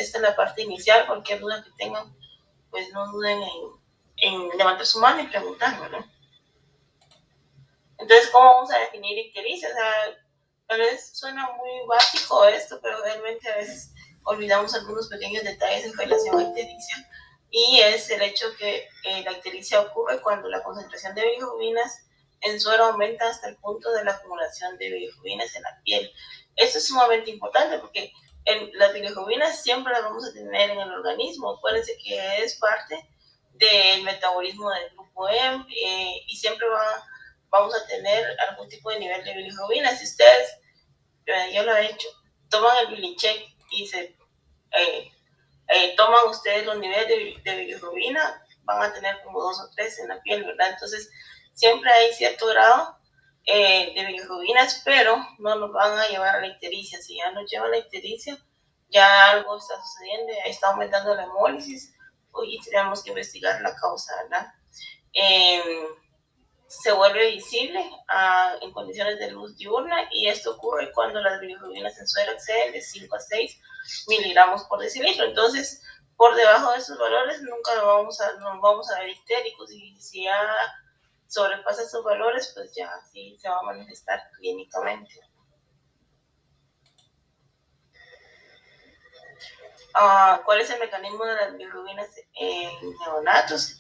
esta es la parte inicial. Cualquier duda que tengan, pues no duden en levantar su mano y preguntar, ¿verdad? Entonces, ¿cómo vamos a definir ictericia? O sea, tal vez suena muy básico esto, pero realmente a veces olvidamos algunos pequeños detalles en relación a ictericia, y es el hecho que la ictericia ocurre cuando la concentración de bilirrubinas en suero aumenta hasta el punto de la acumulación de bilirrubinas en la piel. Esto es sumamente importante porque las bilirrubinas siempre las vamos a tener en el organismo. Acuérdense que es parte del metabolismo del grupo M, y siempre vamos a tener algún tipo de nivel de bilirrubina. Si ustedes, yo lo he hecho, toman el Bilicheck y toman ustedes los niveles de bilirrubina, van a tener como 2 o 3 en la piel, ¿verdad? Entonces, siempre hay cierto grado de bilirrubinas, pero no nos van a llevar a la ictericia. Si ya nos lleva a la ictericia, ya algo está sucediendo, ya está aumentando la hemólisis, y tenemos que investigar la causa, ¿verdad? Se vuelve visible en condiciones de luz diurna, y esto ocurre cuando las bilirrubinas en suero exceden de 5 a 6 miligramos por decilitro. Entonces, por debajo de esos valores nunca nos vamos a ver ictéricos, y si ya sobrepasa esos valores, pues ya sí se va a manifestar clínicamente. ¿Cuál es el mecanismo de las bilirrubinas en neonatos?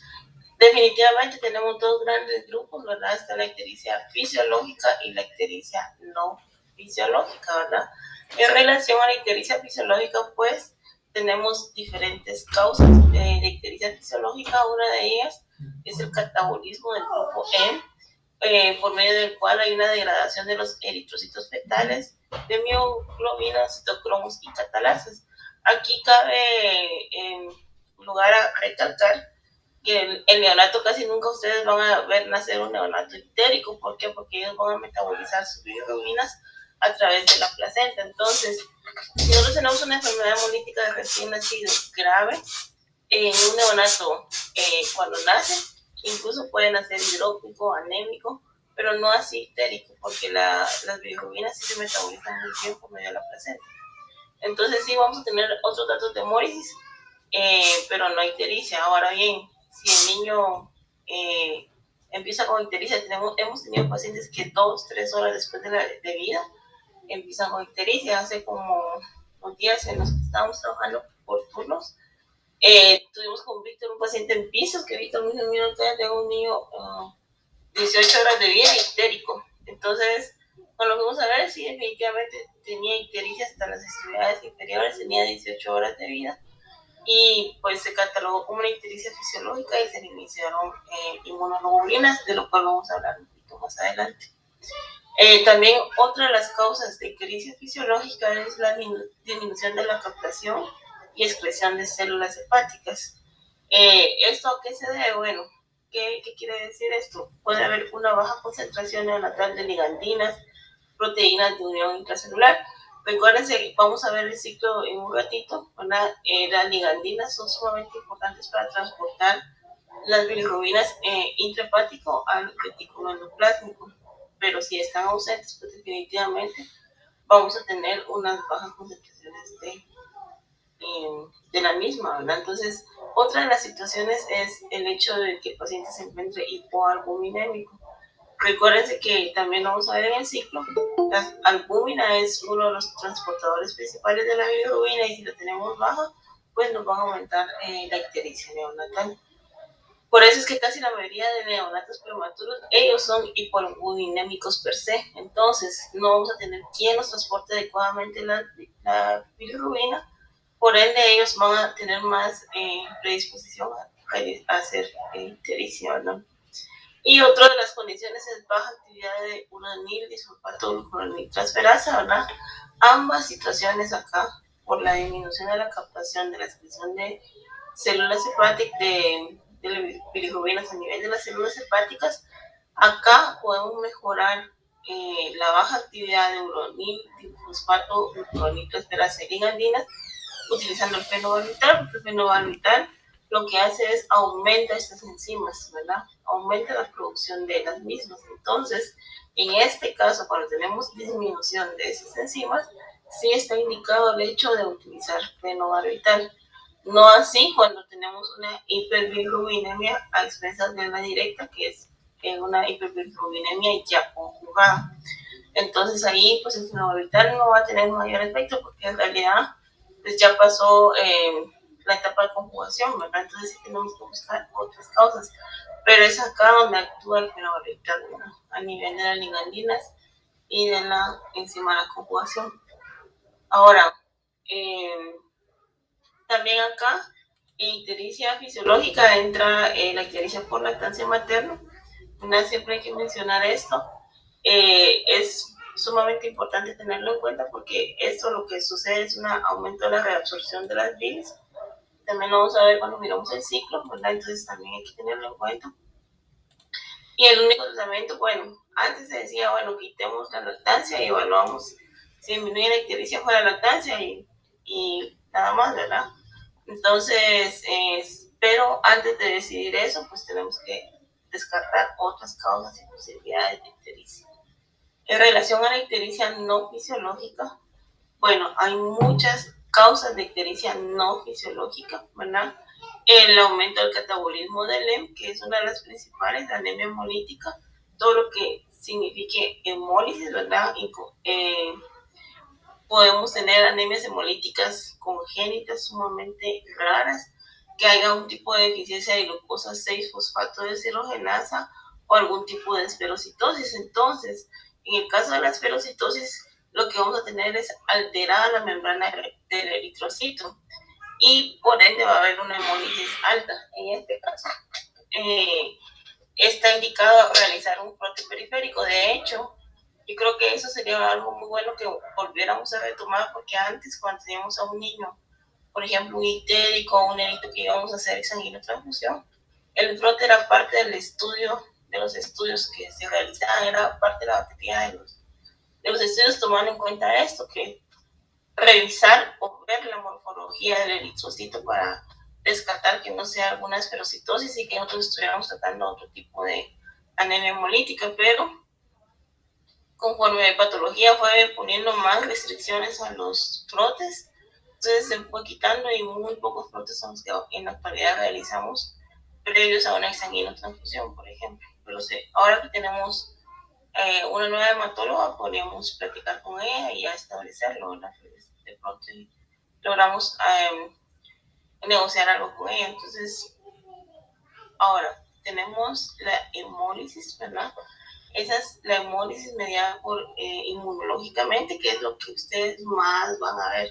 Definitivamente tenemos dos grandes grupos, ¿verdad? Está la ictericia fisiológica y la ictericia no fisiológica, ¿verdad? En relación a la ictericia fisiológica, pues tenemos diferentes causas de ictericia fisiológica. Una de ellas es el catabolismo del grupo M, por medio del cual hay una degradación de los eritrocitos fetales, de mioglobinas, citocromos y catalasas. Aquí cabe lugar a recalcar que el neonato casi nunca ustedes van a ver nacer un neonato ictérico. ¿Por qué? Porque ellos van a metabolizar sus bilirrubinas a través de la placenta. Entonces, si nosotros tenemos una enfermedad hemolítica de recién nacido grave, un neonato cuando nace, incluso puede nacer hidrópico, anémico, pero no así ictérico, porque las bilirrubinas sí se metabolizan muy bien por medio de la placenta. Entonces sí vamos a tener otros datos de hemólisis, pero no ictericia. Ahora bien, si el niño empieza con ictericia, hemos tenido pacientes que 2-3 horas después de vida empiezan con ictericia. Hace como unos días en los que estábamos trabajando por turnos, tuvimos con Víctor un paciente en pisos, que Víctor me dijo, mira, tengo un niño 18 horas de vida ictérico. Entonces, con lo que vamos a ver, sí, definitivamente tenía ictericia hasta las extremidades inferiores, tenía 18 horas de vida, y pues se catalogó como una ictericia fisiológica y se le iniciaron inmunoglobulinas, de lo cual vamos a hablar un poquito más adelante. También otra de las causas de ictericia fisiológica es la disminución de la captación y excreción de células hepáticas. ¿Esto a qué se debe? Bueno, ¿qué quiere decir esto? Puede haber una baja concentración neonatal de ligandinas, proteínas de unión intracelular. Recuérdense, vamos a ver el ciclo en un ratito, ¿verdad? Las ligandinas son sumamente importantes para transportar las bilirrubinas intrahepático al retículo endoplásmico, pero si están ausentes, pues definitivamente vamos a tener unas bajas concentraciones de la misma, ¿verdad? Entonces, otra de las situaciones es el hecho de que el paciente se encuentre hipoalbuminémico. Recuérdense que también vamos a ver en el ciclo, la albúmina es uno de los transportadores principales de la bilirrubina, y si la tenemos baja, pues nos va a aumentar la ictericia neonatal. Por eso es que casi la mayoría de neonatos prematuros, ellos son hipoalbuminémicos per se. Entonces, no vamos a tener quien nos transporte adecuadamente la bilirrubina. Por ende, ellos van a tener más predisposición a hacer ictericia, ¿no? Y otra de las condiciones es baja actividad de uranil disulfato glucuroniltransferasa, ¿verdad? Ambas situaciones acá, por la disminución de la captación de la excreción de células hepáticas, de bilirrubinas a nivel de las células hepáticas, acá podemos mejorar la baja actividad de uranil fosfato glucuroniltransferasa y ligandinas utilizando el fenobarbital, porque el fenobarbital lo que hace es aumenta estas enzimas, ¿verdad? Aumenta la producción de las mismas. Entonces, en este caso, cuando tenemos disminución de esas enzimas, sí está indicado el hecho de utilizar fenobarbital. No así cuando tenemos una hiperbilirrubinemia a expensas de la directa, que es una hiperbilirrubinemia ya conjugada. Entonces ahí pues el fenobarbital no va a tener mayor efecto porque en realidad pues ya pasó la etapa de conjugación, ¿verdad? Entonces sí tenemos que buscar otras causas. Pero es acá donde actúa el fenobarbital, ¿verdad? A nivel de las ligandinas y de la enzima de la conjugación. Ahora, también acá en ictericia fisiológica entra la ictericia por lactancia materna. Siempre hay que mencionar esto. Es sumamente importante tenerlo en cuenta porque esto lo que sucede es un aumento de la reabsorción de las bilis. También lo vamos a ver cuando miramos el ciclo, ¿verdad? Entonces también hay que tenerlo en cuenta. Y el único tratamiento, bueno, antes se decía, bueno, quitemos la lactancia y evaluamos si disminuye la ictericia por la lactancia y nada más, ¿verdad? Entonces, pero antes de decidir eso, pues tenemos que descartar otras causas y posibilidades de ictericia. En relación a la ictericia no fisiológica, bueno, hay muchas causas de ictericia no fisiológica, ¿verdad? El aumento del catabolismo del LEM, que es una de las principales, la anemia hemolítica, todo lo que signifique hemólisis, ¿verdad? Podemos tener anemias hemolíticas congénitas sumamente raras, que haya un tipo de deficiencia de glucosa 6-fosfato deshidrogenasa o algún tipo de esferocitosis. Entonces, en el caso de la esferocitosis, lo que vamos a tener es alterada la membrana del eritrocito y por ende va a haber una hemólisis alta. En este caso, está indicado realizar un frote periférico. De hecho, yo creo que eso sería algo muy bueno que volviéramos a retomar, porque antes cuando teníamos a un niño, por ejemplo, un itérico o un nenito que íbamos a hacer sanguinotransfusión, el frote era parte del estudio, de los estudios que se realizaban, era parte de la batería de los estudios tomando en cuenta esto, que revisar o ver la morfología del eritrocito para descartar que no sea alguna esferocitosis y que nosotros estuviéramos tratando otro tipo de anemia hemolítica, pero conforme la patología fue poniendo más restricciones a los frotes, entonces se fue quitando y muy pocos frotes son los que en la actualidad realizamos previos a una sanguinotransfusión, por ejemplo. Pero ahora que tenemos una nueva hematóloga, podríamos platicar con ella y ya establecerlo, ¿verdad? De pronto logramos negociar algo con ella. Entonces, ahora tenemos la hemólisis, ¿verdad? Esa es la hemólisis mediada por inmunológicamente, que es lo que ustedes más van a ver.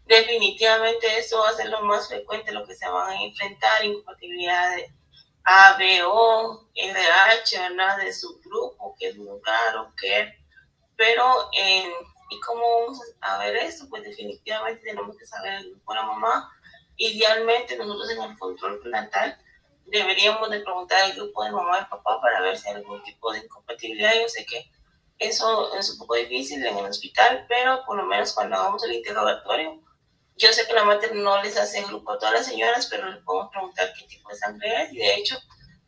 Definitivamente esto va a ser lo más frecuente, lo que se van a enfrentar, incompatibilidad de A, B, O, RH, ¿verdad? De subgrupo, que es muy raro, pero ¿y cómo vamos a ver esto? Pues definitivamente tenemos que saber el grupo de la mamá. Idealmente nosotros en el control prenatal deberíamos de preguntar al grupo de mamá y papá para ver si hay algún tipo de incompatibilidad. Yo sé que eso es un poco difícil en el hospital, pero por lo menos cuando hagamos el interrogatorio, yo sé que la mater no les hace grupo a todas las señoras, pero les podemos preguntar qué tipo de sangre es y de hecho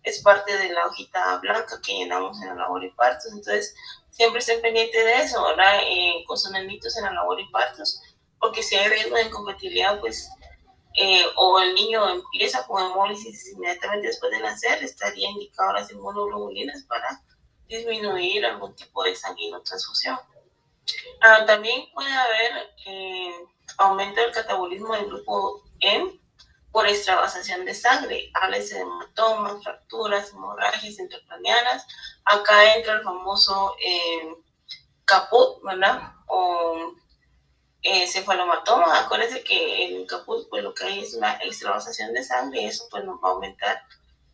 es parte de la hojita blanca que llenamos en el laboratorio. Entonces, siempre estén pendientes de eso, ¿verdad? Con sus nenitos en el laboratorio, porque si hay riesgo de incompatibilidad, pues, o el niño empieza con hemólisis inmediatamente después de nacer, estaría indicado las inmunoglobulinas para disminuir algún tipo de sanguinotransfusión. También puede haber aumento del catabolismo del grupo M por extravasación de sangre, háblese de hematomas, fracturas, hemorragias intracraneanas. Acá entra el famoso caput, ¿verdad? O cefalomatoma. Acuérdense que en el caput pues lo que hay es una extravasación de sangre y eso pues nos va a aumentar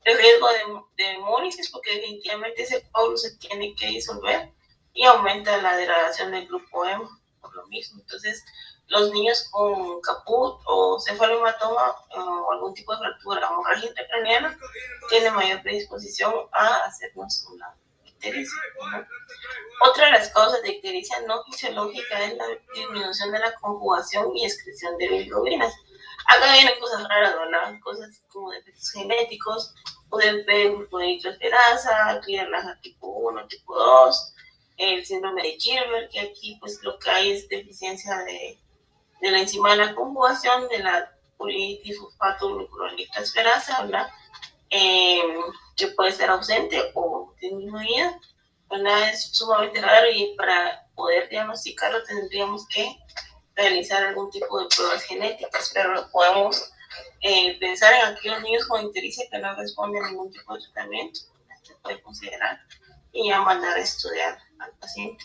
el riesgo de hemólisis porque definitivamente ese coágulo se tiene que disolver y aumenta la degradación del grupo M por lo mismo. Entonces, los niños con caput o cefalomatoma o algún tipo de fractura o hemorragia intracraneana tienen mayor predisposición a hacernos una ictericia, ¿no? Otra de las causas de ictericia no fisiológica es la disminución de la conjugación y excreción de bilirrubinas. Acá vienen cosas raras, ¿verdad? Cosas como defectos genéticos, UDP, grupo de nitroesperasa, Clear tipo 1, tipo 2, el síndrome de Gilbert, que aquí pues lo que hay es deficiencia de la enzima de la conjugación de la polidifosfatoglucuronidrotransferasa, ¿verdad? Que puede ser ausente o disminuida, ¿verdad? Es sumamente raro y para poder diagnosticarlo tendríamos que realizar algún tipo de pruebas genéticas, pero podemos pensar en aquellos niños con ictericia que no responden a ningún tipo de tratamiento, se puede considerar, y ya mandar a estudiar al paciente.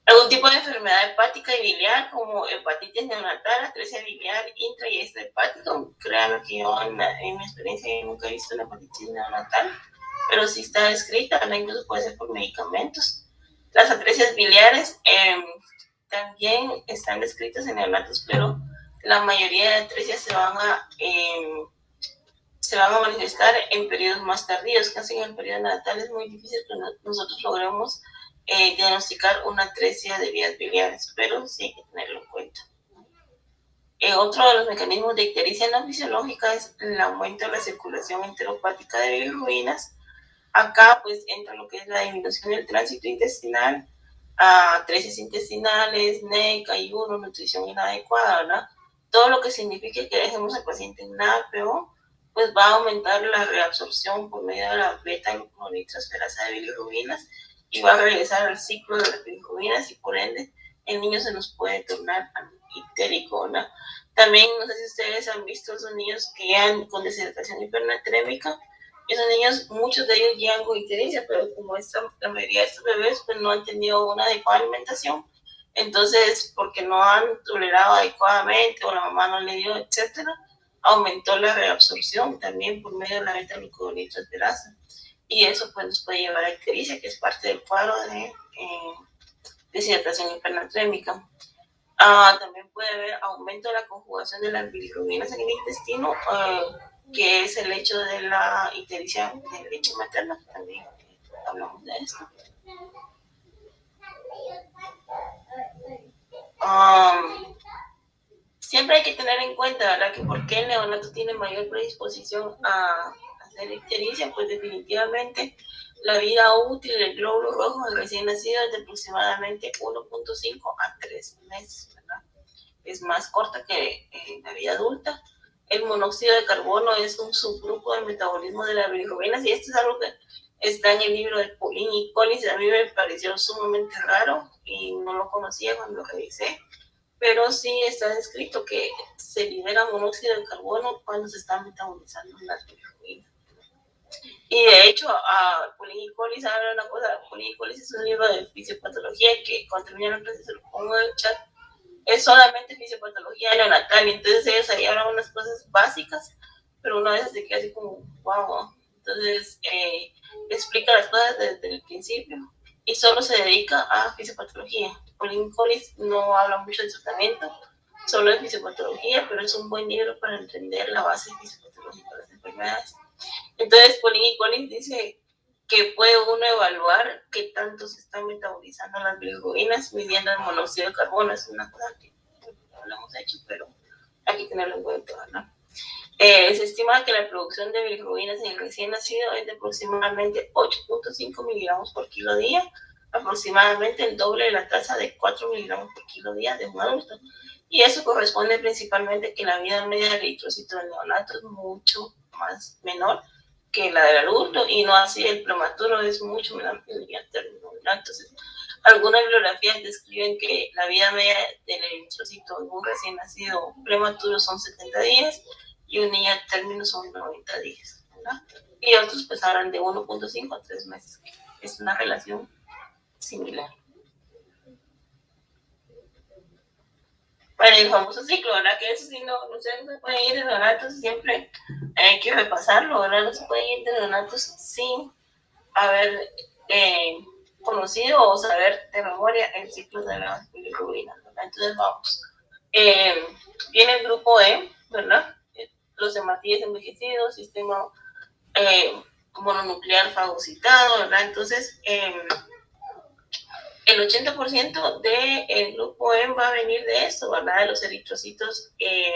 Algún tipo de enfermedad hepática y biliar, como hepatitis neonatal, atresia biliar, intra y extrahepática. Créanme que yo en mi experiencia yo nunca he visto una hepatitis neonatal, pero sí está descrita, incluso puede ser por medicamentos. Las atresias biliares también están descritas en neonatos, pero la mayoría de atresias se van a manifestar en periodos más tardíos. Casi en el periodo natal es muy difícil que nosotros logremos diagnosticar una atresia de vías biliares, pero sí hay que tenerlo en cuenta. Otro de los mecanismos de ictericia no fisiológica es el aumento de la circulación enteropática de bilirrubinas. Acá pues entra lo que es la disminución del tránsito intestinal, atresias intestinales, NEC, ayuno, nutrición inadecuada, ¿verdad? Todo lo que signifique que dejemos al paciente en NAPO, pues va a aumentar la reabsorción por medio de la beta-glucuronidrotransferasa de bilirrubinas y va a regresar al ciclo de las bilirrubinas y por ende el niño se nos puede tornar ictérico, ¿verdad? También no sé si ustedes han visto esos niños que llegan con deshidratación hipernatrémica. Esos niños, muchos de ellos llegan con ictericia, pero como la mayoría de estos bebés pues no han tenido una adecuada alimentación, entonces porque no han tolerado adecuadamente o la mamá no le dio, etcétera, aumentó la reabsorción también por medio de la beta-glucuronidrotransferasa y eso pues nos puede llevar a ictericia, que es parte del cuadro de deshidratación hipernatrémica. También puede haber aumento de la conjugación de las bilirrubinas en el intestino, que es el hecho de la ictericia de leche materna, también hablamos de esto. Siempre hay que tener en cuenta, ¿verdad?, que por qué el neonato tiene mayor predisposición a hacer ictericia, pues definitivamente la vida útil del glóbulo rojo del recién nacido es de aproximadamente 1.5 a 3 meses, ¿verdad? Es más corta que la vida adulta. El monóxido de carbono es un subgrupo de metabolismo de las bilirrubinas y esto es algo que está en el libro de Pauline y Collins. A mí me pareció sumamente raro y no lo conocía cuando lo revisé, pero sí está descrito que se libera monóxido de carbono cuando se están metabolizando las bilirrubinas. Y de hecho, Pauline y Collins habla una cosa. Pauline y Collins es un libro de fisiopatología que cuando termine la clase se lo pongo en el chat. Es solamente fisiopatología neonatal, y entonces ellos ahí hablan unas cosas básicas, pero una vez se queda así como, wow. Entonces, explica las cosas desde el principio y solo se dedica a fisiopatología. Pauline Collins no habla mucho de tratamiento, solo de fisiopatología, pero es un buen libro para entender la base fisiopatológica de las enfermedades. Entonces, Pauline Collins dice que puede uno evaluar qué tanto se están metabolizando las bilirrubinas midiendo el monóxido de carbono. Es una cosa que no lo hemos hecho, pero hay que tenerlo en cuenta, ¿no? Se estima que la producción de bilirrubinas en el recién nacido es de aproximadamente 8.5 miligramos por kilo día, aproximadamente el doble de la tasa de 4 miligramos por kilo día de un adulto. Y eso corresponde principalmente a que la vida media del eritrocito del neonato es mucho más menor que la del adulto, y no así el prematuro es mucho menor que el día término. Entonces, algunas bibliografías describen que la vida media del eritrocito en un recién nacido prematuro son 70 días y un niño término son 90 días, ¿verdad? Y otros pues hablan de 1.5 a 3 meses. Es una relación similar. Bueno, el famoso ciclo, ¿verdad? Que eso sí no se puede ir de neonatos, siempre hay que repasarlo, ¿verdad? No se puede ir de neonatos sin haber conocido o saber de memoria el ciclo de las bilirrubinas, ¿verdad? Entonces vamos. Viene el grupo E, ¿verdad? Los hematíes envejecidos, sistema mononuclear fagocitado, ¿verdad? Entonces, el 80% del grupo E va a venir de esto, ¿verdad? De los eritrocitos que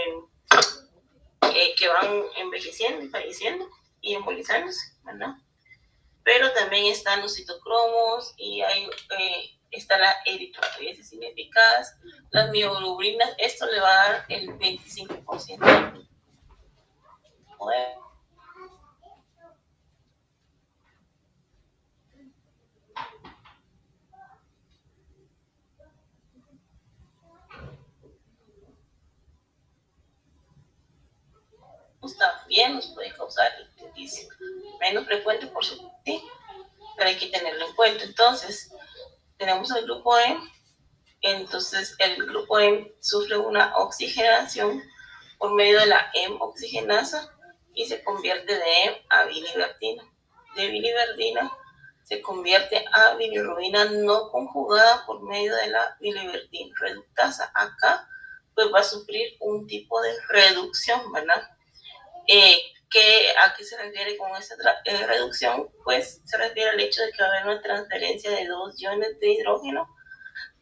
van envejeciendo y falleciendo y embolizándose, ¿verdad? pero también están los citocromos y hay, está la eritropoiesis significadas, las mioglobinas, esto le va a dar el 25% del poder. También nos puede causar ictericia, menos frecuente por su sí, pero hay que tenerlo en cuenta. Entonces, tenemos el grupo E. Entonces, el grupo E sufre una oxigenación por medio de la M-oxigenasa y se convierte de M a biliverdina. De biliverdina se convierte a bilirrubina no conjugada por medio de la biliverdina reductasa. Acá pues va a sufrir un tipo de reducción, ¿verdad? ¿A qué se refiere con esta reducción? Pues se refiere al hecho de que va a haber una transferencia de 2 iones de hidrógeno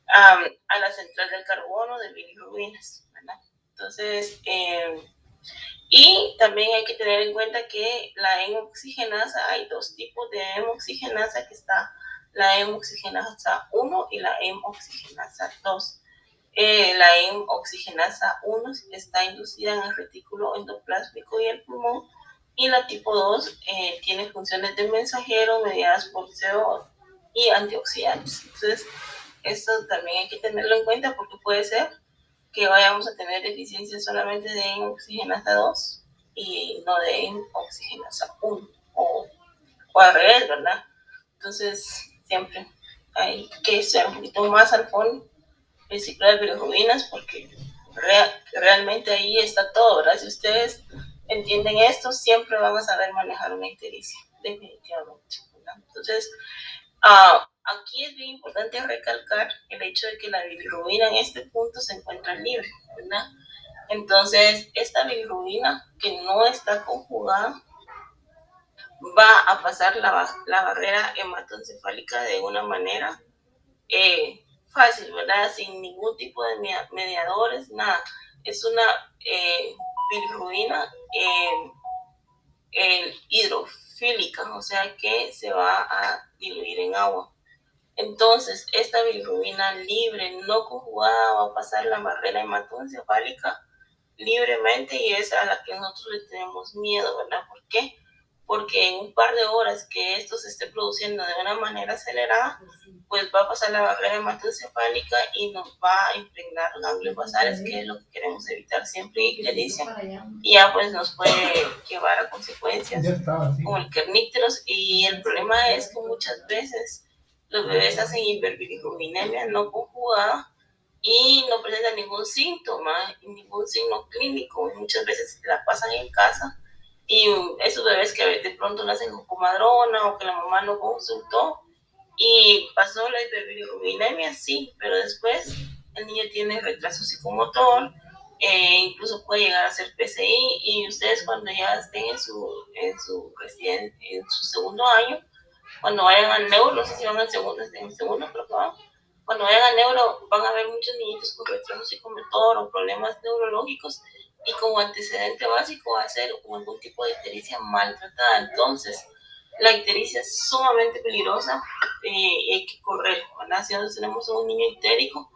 a la central del carbono de bilirrubinas, ¿verdad? Entonces, y también hay que tener en cuenta que la hemoxigenasa, hay dos tipos de hemoxigenasa, que está la hemoxigenasa 1 y la hemoxigenasa 2. La hemoxigenasa 1 está inducida en el retículo endoplásmico y el pulmón, y la tipo 2 tiene funciones de mensajero mediadas por CO y antioxidantes. Entonces, esto también hay que tenerlo en cuenta porque puede ser que vayamos a tener deficiencia solamente de oxigenasa 2 y no de oxigenasa 1 o al revés, ¿verdad? Entonces, siempre hay que ser un poquito más al fondo el ciclo de bilirrubinas porque realmente ahí está todo, ¿verdad? Si ustedes entienden esto, siempre van a saber manejar una ictericia, definitivamente, ¿verdad? Entonces, aquí es bien importante recalcar el hecho de que la bilirrubina en este punto se encuentra libre, ¿verdad? Entonces, esta bilirrubina que no está conjugada va a pasar la barrera hematoencefálica de una manera fácil, ¿verdad? Sin ningún tipo de mediadores, nada. Es una bilirrubina hidrofílica, o sea que se va a diluir en agua. Entonces, esta bilirrubina libre, no conjugada, va a pasar la barrera hematoencefálica libremente, y es a la que nosotros le tenemos miedo, ¿verdad? ¿Por qué? Porque en un par de horas que esto se esté produciendo de una manera acelerada, pues va a pasar la barrera hematoencefálica y nos va a impregnar ganglios basales, que es lo que queremos evitar siempre en ictericia, y ya pues nos puede llevar a consecuencias como el kernípteros. Y el problema es que muchas veces los bebés hacen hiperbilirrubinemia no conjugada y no presentan ningún síntoma, ningún signo clínico. Muchas veces la pasan en casa y esos bebés que de pronto nacen con comadrona o que la mamá no consultó y pasó la hiperbilirrubinemia, sí, pero después el niño tiene retraso psicomotor, incluso puede llegar a ser PCI, y ustedes cuando ya estén en su segundo año, cuando vayan al neuro, no sé si van al segundo, creo que van. Cuando vayan al neuro, van a ver muchos niñitos con retraso psicomotor o problemas neurológicos, y como antecedente básico va a ser algún tipo de ictericia maltratada. Entonces, la ictericia es sumamente peligrosa y hay que correr, ¿verdad? Si nosotros tenemos un niño ictérico,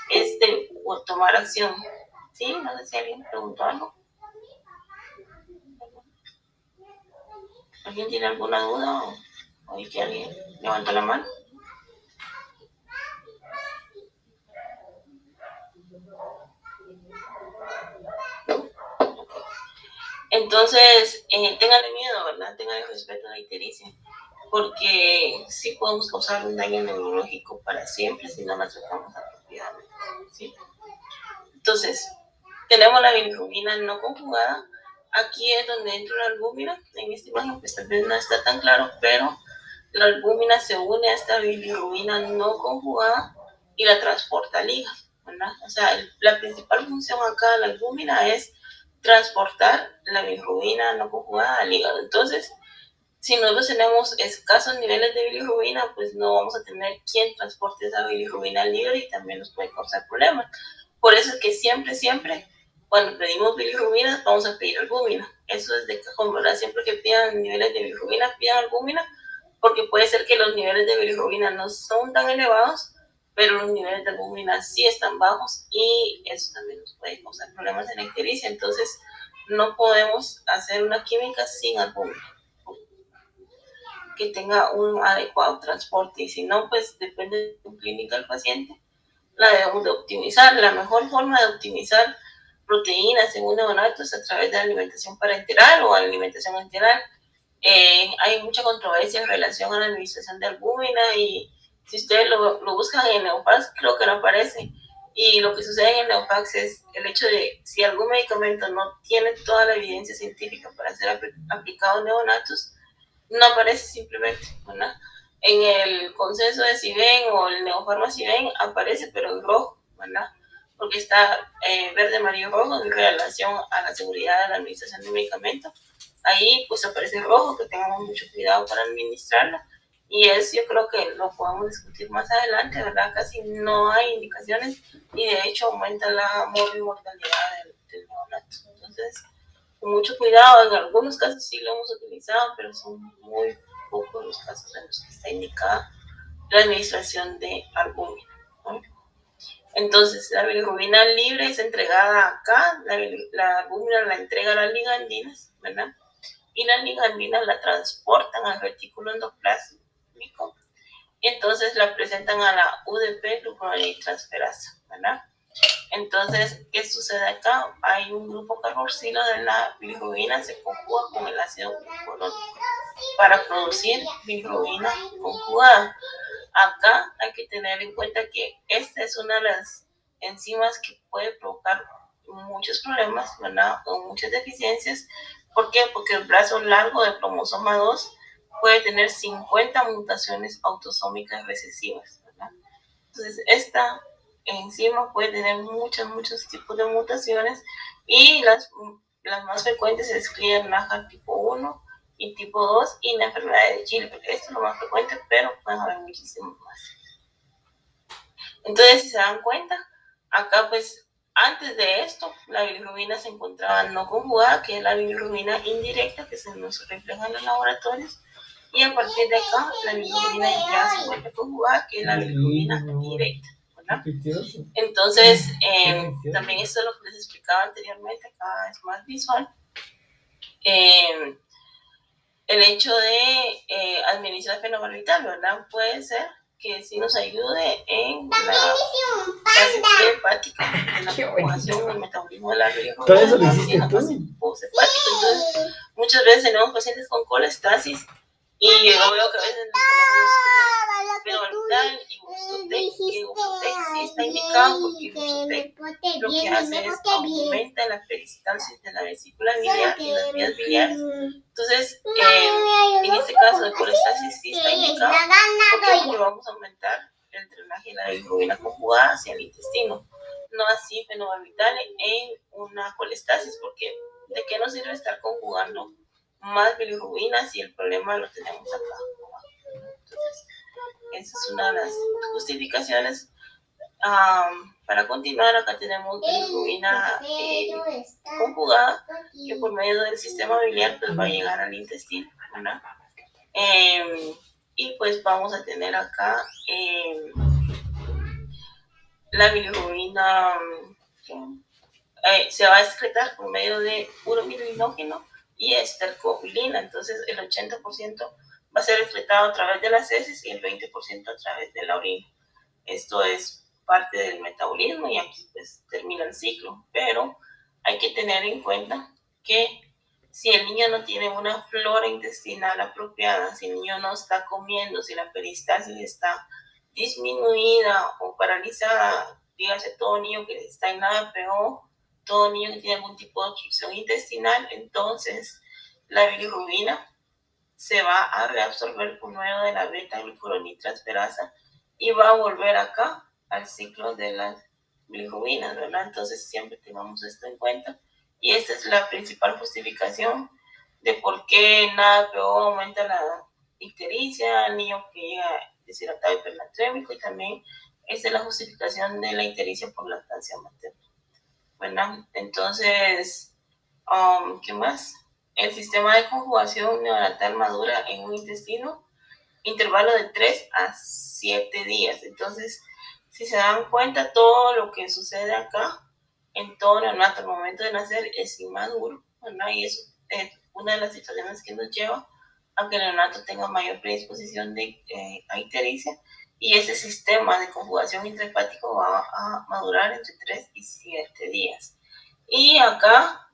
es de tomar acción. ¿Sí? No sé si alguien preguntó algo. ¿Alguien tiene alguna duda o que alguien levantó la mano? Entonces, ténganle miedo, ¿verdad? Ténganle respeto a la ictericia, porque sí podemos causar un daño neurológico para siempre si no la tratamos apropiadamente, ¿sí? Entonces, tenemos la bilirrubina no conjugada. Aquí es donde entra la albúmina. En esta imagen pues tal vez no está tan claro, pero la albúmina se une a esta bilirrubina no conjugada y la transporta al hígado, ¿verdad? O sea, la principal función acá de la albúmina es transportar la bilirrubina no conjugada al hígado. Entonces, si nosotros tenemos escasos niveles de bilirrubina, pues no vamos a tener quien transporte esa bilirrubina al hígado y también nos puede causar problemas. Por eso es que siempre, cuando pedimos bilirrubina, vamos a pedir albúmina. Eso es de cajón, ¿verdad? Siempre que pidan niveles de bilirrubina, pidan albúmina, porque puede ser que los niveles de bilirrubina no son tan elevados, pero los niveles de albúmina sí están bajos y eso también nos puede causar problemas en la ictericia. Entonces, no podemos hacer una química sin albúmina que tenga un adecuado transporte, y si no, pues depende de tu clínica del paciente, la debemos de optimizar. La mejor forma de optimizar proteínas en un neonato es a través de la alimentación parenteral o alimentación enteral. Hay mucha controversia en relación a la administración de albúmina, y si ustedes lo buscan en Neopax, creo que no aparece. Y lo que sucede en Neopax es el hecho de si algún medicamento no tiene toda la evidencia científica para ser aplicado en neonatos, no aparece simplemente, ¿verdad? En el consenso de CIBEN o el Neopharma CIBEN aparece, pero en rojo, ¿verdad? Porque está verde, amarillo, rojo en relación a la seguridad de la administración de medicamentos. Ahí pues aparece rojo, que tengamos mucho cuidado para administrarla. Y eso yo creo que lo podemos discutir más adelante, ¿verdad? Casi no hay indicaciones y de hecho aumenta la mortalidad del neonato. Entonces, con mucho cuidado, en algunos casos sí lo hemos utilizado, pero son muy pocos los casos en los que está indicada la administración de albúmina, ¿no? Entonces, la bilirrubina libre es entregada acá, la albúmina la entrega a las ligandinas, ¿verdad? Y las ligandinas la transportan al retículo endoplásmico, y entonces la presentan a la UDP, glucoronidrotransferasa, ¿verdad? Entonces, ¿qué sucede acá? Hay un grupo carboxilo de la bilirrubina, se conjuga con el ácido glucurónico para producir bilirrubina conjugada. Acá hay que tener en cuenta que esta es una de las enzimas que puede provocar muchos problemas, ¿verdad? O muchas deficiencias. ¿Por qué? Porque el brazo largo del cromosoma 2 puede tener 50 mutaciones autosómicas recesivas, ¿verdad? Entonces, esta enzima puede tener muchos tipos de mutaciones, y las más frecuentes es Clear-Najar tipo 1 y tipo 2 y la enfermedad de Gilbert. Esto es lo más frecuente, pero pueden haber muchísimos más. Entonces, si se dan cuenta, acá pues antes de esto la bilirrubina se encontraba no conjugada, que es la bilirrubina indirecta que se nos refleja en los laboratorios, y a partir de acá la bilirrubina ya se vuelve conjugada, que es la bilirrubina directa, ¿verdad? Entonces, también esto es lo que les explicaba anteriormente, acá es más visual. El hecho de administrar fenobarbital, ¿verdad? Puede ser que sí nos ayude en la fase hepática, en la conjugación, el metabolismo de la bilirrubina. Todo eso lo hiciste tú. Poshepática. Entonces, muchas veces tenemos pacientes con colestasis y yo veo que a veces les ponemos fenobarbital y Buxotec, que Buxotec sí está indicado porque Buxotec lo que hace es aumenta la peristalsis de la vesícula biliar y las vías biliares. Entonces, en este caso de colestasis sí está indicado porque vamos a aumentar el drenaje de la bilirrubina conjugada hacia el intestino. No así fenobarbital en una colestasis, porque ¿de qué nos sirve estar conjugando más bilirrubina si el problema lo tenemos acá? Entonces, esa es una de las justificaciones. Para continuar, acá tenemos bilirrubina conjugada, que por medio del sistema biliar pues va a llegar al intestino, ¿verdad? Y pues vamos a tener acá la bilirrubina se va a excretar por medio de urobilinógeno y estercobilina. Entonces el 80% va a ser excretado a través de las heces y el 20% a través de la orina. Esto es parte del metabolismo y aquí pues termina el ciclo, pero hay que tener en cuenta que si el niño no tiene una flora intestinal apropiada, si el niño no está comiendo, si la peristalsis está disminuida o paralizada, dígase todo niño que está en la APO, todo niño que tiene algún tipo de obstrucción intestinal, entonces la bilirrubina se va a reabsorber por medio de la beta-glucuronidrotransferasa y va a volver acá al ciclo de las bilirrubinas, ¿verdad? Entonces siempre tengamos esto en cuenta, y esta es la principal justificación de por qué nada peor aumenta la ictericia, el niño que llega deshidratado hipernatrémico, y también esta es la justificación de la ictericia por lactancia materna, ¿verdad? Entonces, ¿qué más? El sistema de conjugación neonatal madura en un intestino intervalo de 3 a 7 días. Entonces, si se dan cuenta, todo lo que sucede acá en todo neonato al momento de nacer es inmaduro, ¿verdad? Y eso es una de las situaciones que nos lleva a que el neonato tenga mayor predisposición a ictericia, y ese sistema de conjugación intrahepático va a madurar entre 3 y 7 días. Y acá,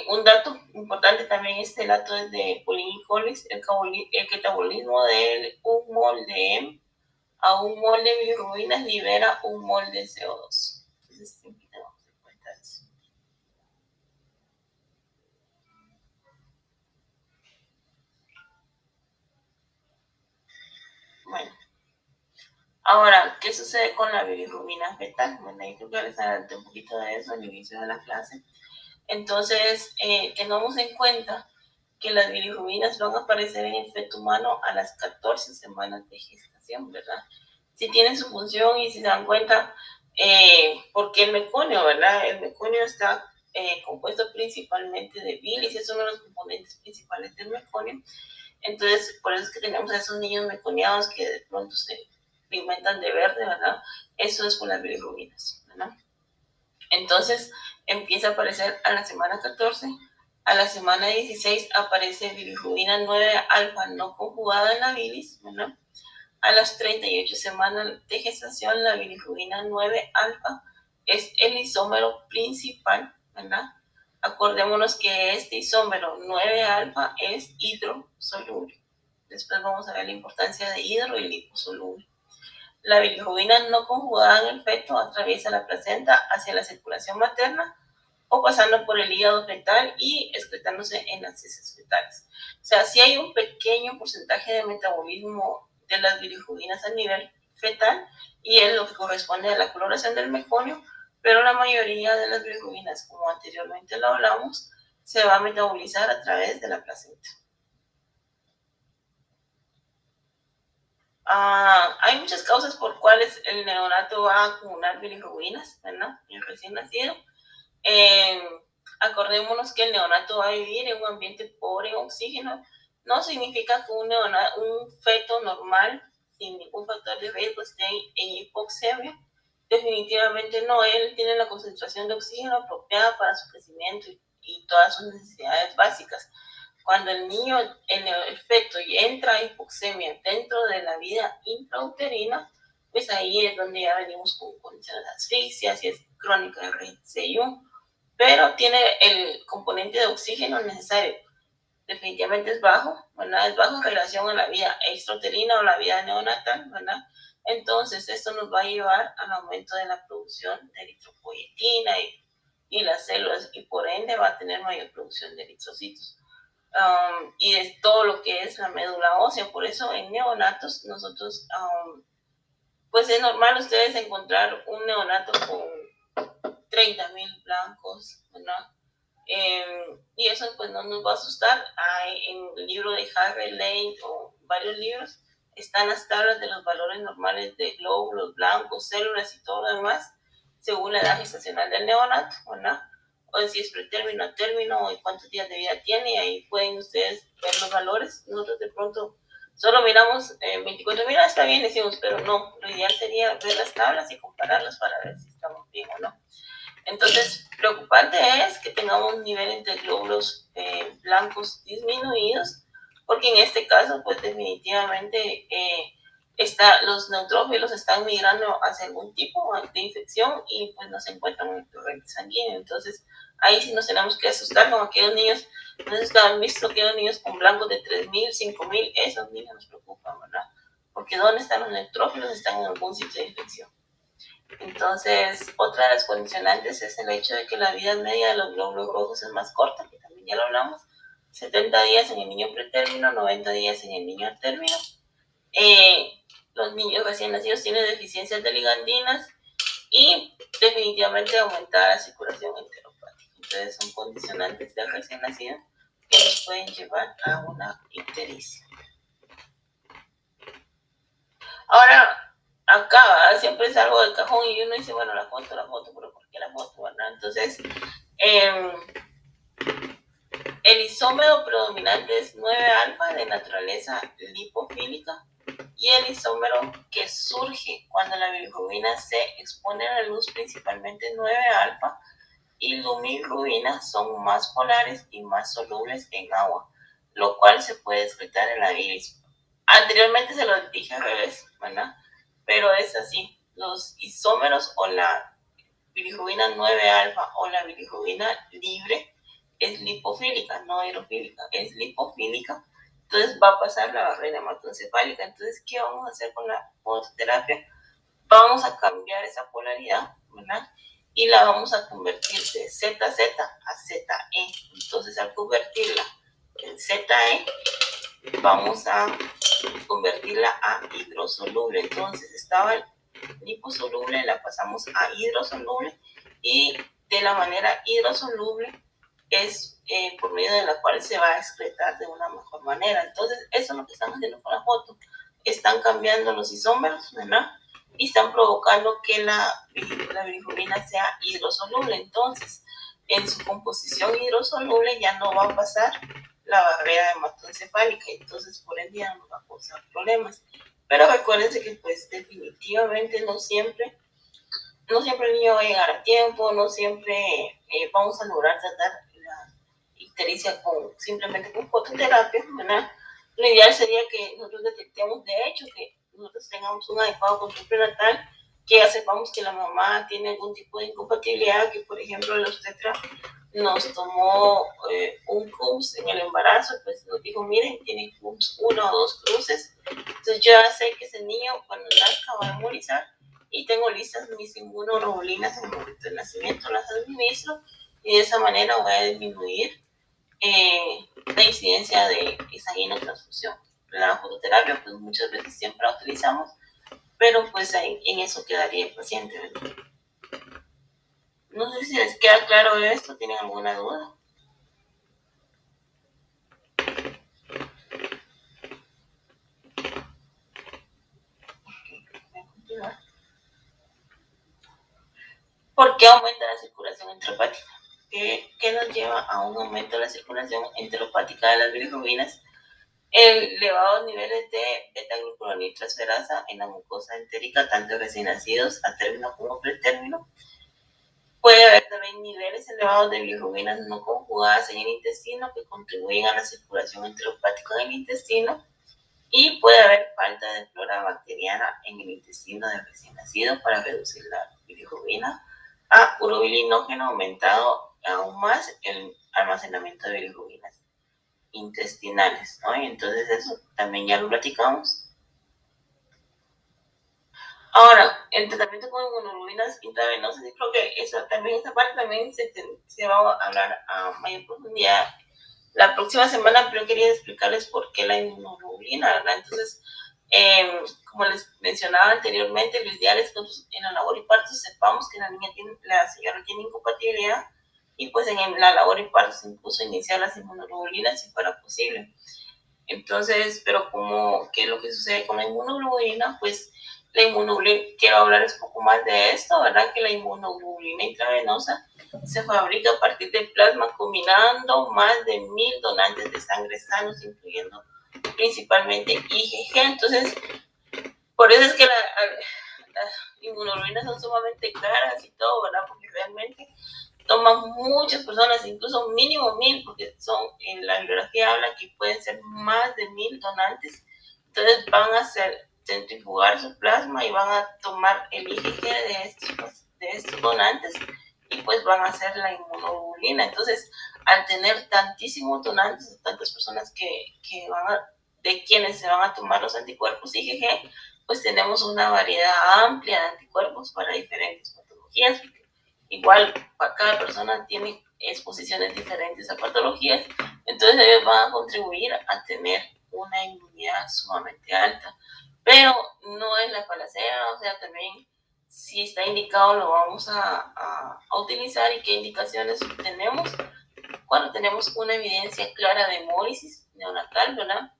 un dato importante también, este dato es de Pauling y Collins, el catabolismo de un mol de M a un mol de bilirrubinas libera un mol de CO2. Entonces, siempre tenemos en cuenta eso. Bueno, ahora, ¿qué sucede con la bilirrubina fetal? Bueno, ahí creo que les adelanté un poquito de eso al inicio de la clase. Entonces, tengamos en cuenta que las bilirrubinas van a aparecer en el feto humano a las 14 semanas de gestación, ¿verdad? Si tienen su función y si se dan cuenta, porque el meconio, ¿verdad? El meconio está compuesto principalmente de bilis, es uno de los componentes principales del meconio. Entonces, por eso es que tenemos a esos niños meconiados que de pronto se pigmentan de verde, ¿verdad? Eso es por las bilirrubinas, ¿verdad? Entonces, empieza a aparecer a la semana 14, a la semana 16 aparece bilirrubina 9 alfa no conjugada en la bilis, ¿verdad? A las 38 semanas de gestación, la bilirrubina 9 alfa es el isómero principal, ¿verdad? Acordémonos que este isómero 9 alfa es hidrosoluble. Después vamos a ver la importancia de hidro y liposoluble. La bilirrubina no conjugada en el feto atraviesa la placenta hacia la circulación materna o pasando por el hígado fetal y excretándose en las heces fetales. O sea, sí hay un pequeño porcentaje de metabolismo de las bilirrubinas a nivel fetal y es lo que corresponde a la coloración del meconio, pero la mayoría de las bilirrubinas, como anteriormente lo hablamos, se va a metabolizar a través de la placenta. Hay muchas causas por cuales el neonato va a acumular bilirrubinas, ¿verdad? El recién nacido. Acordémonos que el neonato va a vivir en un ambiente pobre en oxígeno. No significa que un feto normal, sin ningún factor de riesgo, esté en hipoxemia. Definitivamente no, él tiene la concentración de oxígeno apropiada para su crecimiento y todas sus necesidades básicas. Cuando el niño, el feto, entra en hipoxemia dentro de la vida intrauterina, pues ahí es donde ya venimos con condiciones de asfixia, si es crónica de RCI1, pero tiene el componente de oxígeno necesario. Definitivamente es bajo, ¿verdad? Es bajo en relación a la vida extrauterina o la vida neonatal, ¿verdad? Entonces, esto nos va a llevar al aumento de la producción de eritropoyetina y las células, y por ende va a tener mayor producción de eritrocitos. Y de todo lo que es la médula ósea. Por eso en neonatos nosotros, pues es normal ustedes encontrar un neonato con 30,000 blancos, ¿verdad? Y eso pues no nos va a asustar. En el libro de Harvey Lane o varios libros están las tablas de los valores normales de glóbulos blancos, células y todo lo demás según la edad gestacional del neonato, ¿verdad? O si es pretérmino, término y cuántos días de vida tiene, y ahí pueden ustedes ver los valores. Nosotros de pronto solo miramos 24, mira, está bien, decimos, pero no, lo ideal sería ver las tablas y compararlas para ver si estamos bien o no. Entonces, preocupante es que tengamos niveles de glóbulos blancos disminuidos, porque en este caso, pues definitivamente los neutrófilos están migrando hacia algún tipo de infección y pues no se encuentran en el torrente sanguíneo. Entonces, ahí sí nos tenemos que asustar con aquellos niños. No sé si han visto aquellos niños con blancos de 3,000, 5,000, esos niños nos preocupan, ¿verdad? Porque ¿dónde están los neutrófilos? Están en algún sitio de infección. Entonces, otra de las condicionantes es el hecho de que la vida media de los glóbulos rojos es más corta, que también ya lo hablamos, 70 días en el niño pretérmino, 90 días en el niño al término. Los niños recién nacidos tienen deficiencias de ligandinas y definitivamente aumentada la circulación enteropática. Entonces, son condicionantes del recién nacido que nos pueden llevar a una ictericia. Ahora, acá siempre es algo del cajón y uno dice, bueno, la foto, pero ¿por qué la foto, verdad? Entonces, El isómero predominante es 9-alfa de naturaleza lipofílica y el isómero que surge cuando la bilirrubina se expone a la luz, principalmente 9-alfa y lumilrubina, son más polares y más solubles en agua, lo cual se puede excretar en la bilis. Anteriormente se lo dije al revés, ¿verdad? Pero es así, los isómeros o la bilirrubina 9-alfa o la bilirrubina libre es lipofílica, no hidrofílica, es lipofílica, entonces va a pasar la barrera hematoencefálica. Entonces, ¿qué vamos a hacer con la fototerapia? Vamos a cambiar esa polaridad, ¿verdad? Y la vamos a convertir de ZZ a ZE. Entonces, al convertirla en ZE, vamos a convertirla a hidrosoluble. Entonces, estaba liposoluble, la pasamos a hidrosoluble y de la manera hidrosoluble es por medio de la cual se va a excretar de una mejor manera. Entonces, eso es lo que están haciendo con la foto. Están cambiando los isómeros, ¿verdad? Y están provocando que la bilirrubina sea hidrosoluble. Entonces, en su composición hidrosoluble ya no va a pasar la barrera hematoencefálica, entonces por ende ya no va a causar problemas. Pero recuérdense que pues definitivamente no siempre el niño va a llegar a tiempo, no siempre vamos a lograr tratar la ictericia simplemente con fototerapia, ¿verdad? Lo ideal sería que nosotros detectemos de hecho que nosotros tengamos un adecuado control prenatal, que ya sepamos que la mamá tiene algún tipo de incompatibilidad, que por ejemplo el obstetra nos tomó un CUMS en el embarazo, pues nos dijo, miren, tiene CUMS 1 o 2 cruces, entonces yo ya sé que ese niño cuando nazca va a inmunizar y tengo listas mis inmunoglobulinas en el momento del nacimiento, las administro y de esa manera voy a disminuir la incidencia de esa transfusión. La fototerapia, pues muchas veces siempre la utilizamos, pero pues en eso quedaría el paciente, ¿verdad? No sé si les queda claro esto, ¿tienen alguna duda? ¿Por qué aumenta la circulación enteropática? ¿Qué nos lleva a un aumento de la circulación enteropática de las bilirrubinas? Elevados niveles de beta-glucuroniltransferasa en la mucosa entérica, tanto recién nacidos a término como pretérmino. Puede haber también niveles elevados de bilirrubinas no conjugadas en el intestino que contribuyen a la circulación enteropática en el intestino. Y puede haber falta de flora bacteriana en el intestino del recién nacido para reducir la bilirrubina a urobilinógeno, aumentado aún más el almacenamiento de bilirrubinas intestinales, ¿no? Y entonces eso también ya lo platicamos. Ahora, el tratamiento con inmunoglobulinas intravenosas, y creo que esa parte también se va a hablar a mayor profundidad la próxima semana, pero quería explicarles por qué la inmunoglobulina, ¿verdad? Entonces, como les mencionaba anteriormente, lo ideal es que en la labor y parto sepamos que la señora tiene incompatibilidad y pues en la labor y parto se impuso iniciar las inmunoglobulinas si fuera posible. Entonces, pero ¿qué es lo que sucede con la inmunoglobulina? Pues la inmunoglobulina, quiero hablarles un poco más de esto, ¿verdad? Que la inmunoglobulina intravenosa se fabrica a partir de plasma combinando más de 1000 donantes de sangre sanos, incluyendo principalmente IgG. Entonces, por eso es que las inmunoglobulinas son sumamente caras y todo, ¿verdad? Porque realmente toman muchas personas, incluso mínimo 1000, porque en la bibliografía habla que pueden ser más de 1000 donantes. Entonces van a centrifugar su plasma y van a tomar el IgG de estos donantes y pues van a hacer la inmunoglobulina. Entonces, al tener tantísimos donantes, tantas personas de quienes se van a tomar los anticuerpos IgG, pues tenemos una variedad amplia de anticuerpos para diferentes patologías. Igual, cada persona tiene exposiciones diferentes a patologías, entonces ellos van a contribuir a tener una inmunidad sumamente alta. Pero no es la panacea, o sea, también si está indicado lo vamos a utilizar. ¿Y qué indicaciones tenemos? Cuando tenemos una evidencia clara de hemólisis neonatal, ¿verdad?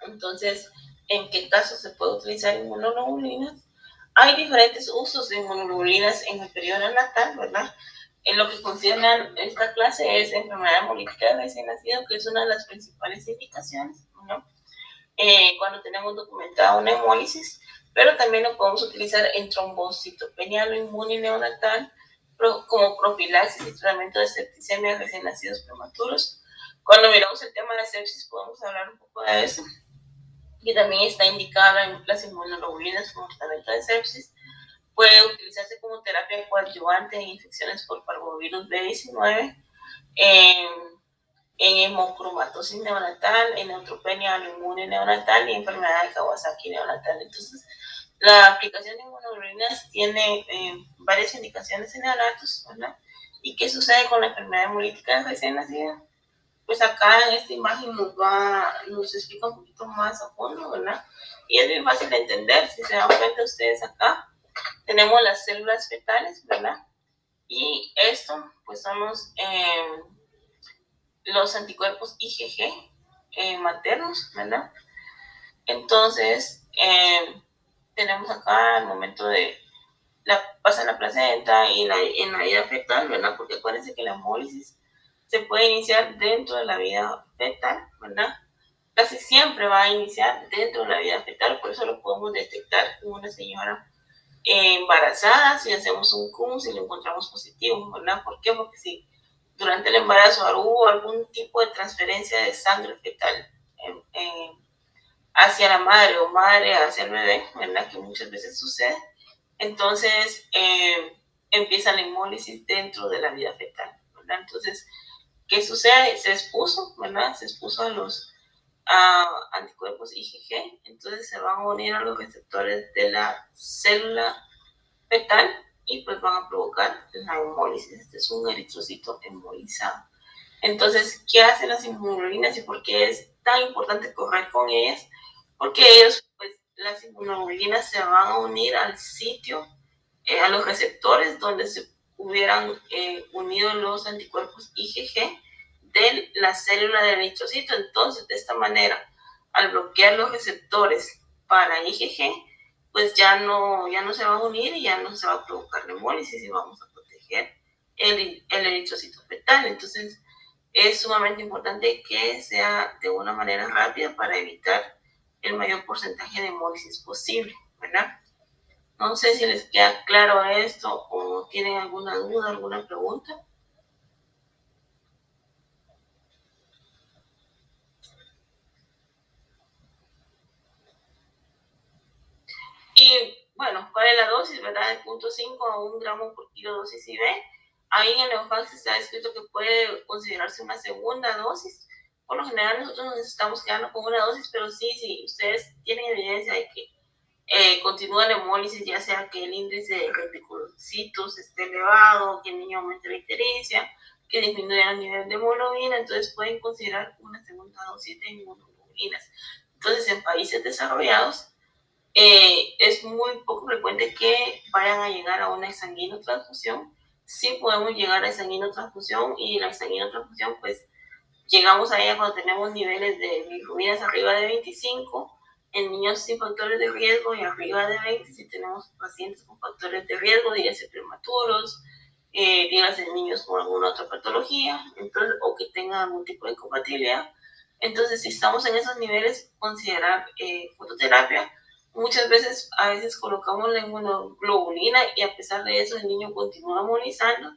Entonces, ¿en qué casos se puede utilizar inmunoglobulinas? Hay diferentes usos de inmunoglobulinas en el periodo neonatal, ¿verdad? En lo que funciona esta clase es enfermedad hemolítica de recién nacido, que es una de las principales indicaciones, ¿no? Cuando tenemos documentada una hemólisis, pero también lo podemos utilizar en trombocitopenia inmune neonatal como profilaxis y tratamiento de septicemia de recién nacidos prematuros. Cuando miramos el tema de sepsis podemos hablar un poco de eso, y también está indicada las inmunoglobulinas como tratamiento de sepsis. Puede utilizarse como terapia coadyuvante en infecciones por parvovirus B19, en hemocromatosis neonatal, en neutropenia autoinmune neonatal y enfermedad de Kawasaki neonatal. Entonces, la aplicación de inmunoglobulinas tiene varias indicaciones en neonatos, ¿verdad? ¿Y qué sucede con la enfermedad hemolítica recién nacida? Pues acá en esta imagen nos explica un poquito más a fondo, ¿verdad? Y es bien fácil de entender. Si se dan cuenta ustedes acá, tenemos las células fetales, ¿verdad? Y esto, pues son los anticuerpos IgG maternos, ¿verdad? Entonces, tenemos acá el momento de pasa en la placenta y en la vida fetal, ¿verdad? Porque acuérdense que la hemólisis se puede iniciar dentro de la vida fetal, ¿verdad? Casi siempre va a iniciar dentro de la vida fetal, por eso lo podemos detectar con una señora embarazada si hacemos un CUM, y lo encontramos positivo, ¿verdad? ¿Por qué? Porque si durante el embarazo hubo algún tipo de transferencia de sangre fetal hacia la madre o madre hacia el bebé, ¿verdad? Que muchas veces sucede. Entonces empieza la hemólisis dentro de la vida fetal, ¿verdad? Entonces, ¿qué sucede? Se expuso, ¿verdad? Se expuso a los anticuerpos IgG, entonces se van a unir a los receptores de la célula fetal y pues van a provocar la hemólisis. Este es un eritrocito hemolizado. Entonces, ¿qué hacen las inmunoglobulinas y por qué es tan importante correr con ellas? Porque ellos, pues, las inmunoglobulinas se van a unir al sitio, a los receptores donde se hubieran unido los anticuerpos IgG de la célula del eritrocito. Entonces, de esta manera, al bloquear los receptores para IgG, pues ya no se va a unir y ya no se va a provocar la hemólisis y vamos a proteger el eritrocito fetal. Entonces, es sumamente importante que sea de una manera rápida para evitar el mayor porcentaje de hemólisis posible, ¿verdad? No sé si les queda claro esto o tienen alguna duda, alguna pregunta. Y bueno, ¿cuál es la dosis, verdad? De 0.5 a 1 gramo por kilo dosis IV. Ahí en el Leofax está escrito que puede considerarse una segunda dosis. Por lo general nosotros nos estamos quedando con una dosis, pero sí, si ustedes tienen evidencia de que continúa la hemólisis, ya sea que el índice de reticulocitos esté elevado, que el niño aumente la ictericia, que disminuya el nivel de hemoglobina, entonces pueden considerar una segunda dosis de inmunoglobulinas. Entonces, en países desarrollados, es muy poco frecuente que vayan a llegar a una exsanguinotransfusión. Sí podemos llegar a exsanguinotransfusión y la exsanguinotransfusión, pues, llegamos a ella cuando tenemos niveles de bilirrubinas arriba de 25, en niños sin factores de riesgo y arriba de 20 si tenemos pacientes con factores de riesgo, dígase prematuros, dígase niños con alguna otra patología, entonces, o que tengan algún tipo de incompatibilidad. Entonces, si estamos en esos niveles, considerar fototerapia. Muchas veces, a veces colocamos la inmunoglobulina y a pesar de eso el niño continúa agonizando.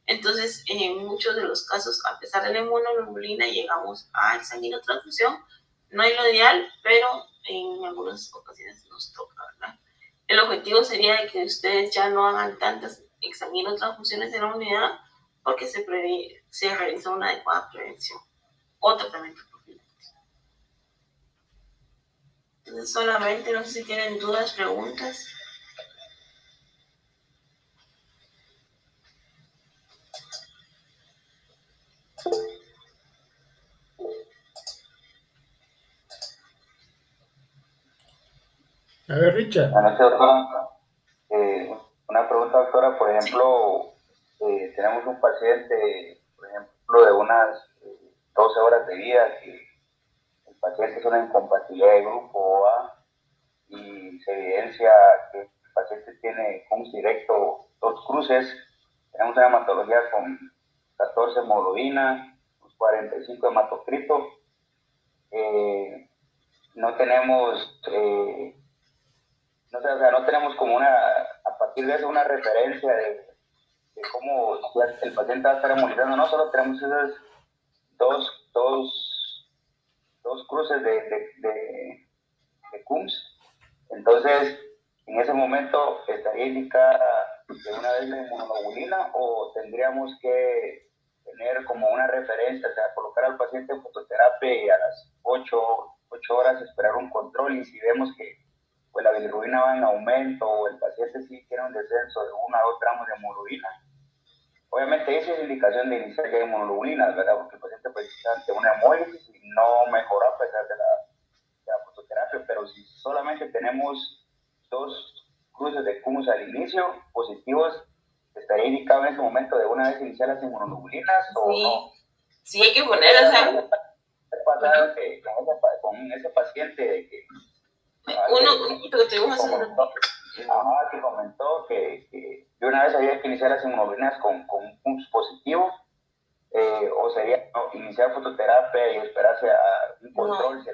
Entonces, en muchos de los casos, a pesar de la inmunoglobulina, llegamos a exsanguinotransfusión. No es lo ideal, pero en algunas ocasiones nos toca, ¿verdad? El objetivo sería de que ustedes ya no hagan tantas exsanguinotransfusiones en la unidad porque se realiza una adecuada prevención o tratamiento profiláctico. Entonces, solamente, no sé si tienen dudas, preguntas. A ver, Richard. Buenas noches, doctora. Una pregunta, doctora. Por ejemplo, tenemos un paciente, por ejemplo, de unas 12 horas de vida, que el paciente es una incompatibilidad de grupo A y se evidencia que el paciente tiene un directo, dos cruces, tenemos una hematología con 14 hemoglobina, 45 hematocrito. No tenemos, no tenemos como a partir de eso una referencia de cómo el paciente va a estar hemolizando. No solo tenemos esas dos cruces de CUMS. Entonces, en ese momento, ¿estaría indicada de una vez la inmunoglobulina o tendríamos que tener como una referencia, o sea, colocar al paciente en fototerapia y a las 8 horas esperar un control, y si vemos que pues la bilirrubina va en aumento o el paciente sí tiene un descenso de 1 a 2 gramos de hemoglobina, obviamente esa es la indicación de iniciar ya inmunoglobulinas, ¿verdad? Porque el paciente pues está ante una hemólisis y no mejora a pesar de la fototerapia, pero si solamente tenemos 2 cruces de CUMS al inicio positivos, ¿estaría indicado en ese momento de una vez iniciar las inmunoglobulinas o no? Sí, hay que ponerlas. ¿Qué pasa con ese paciente de que que comentó que de una vez había que iniciar las inmunoglobulinas con un CUMS positivo? ¿O sería iniciar fototerapia y esperarse a un control?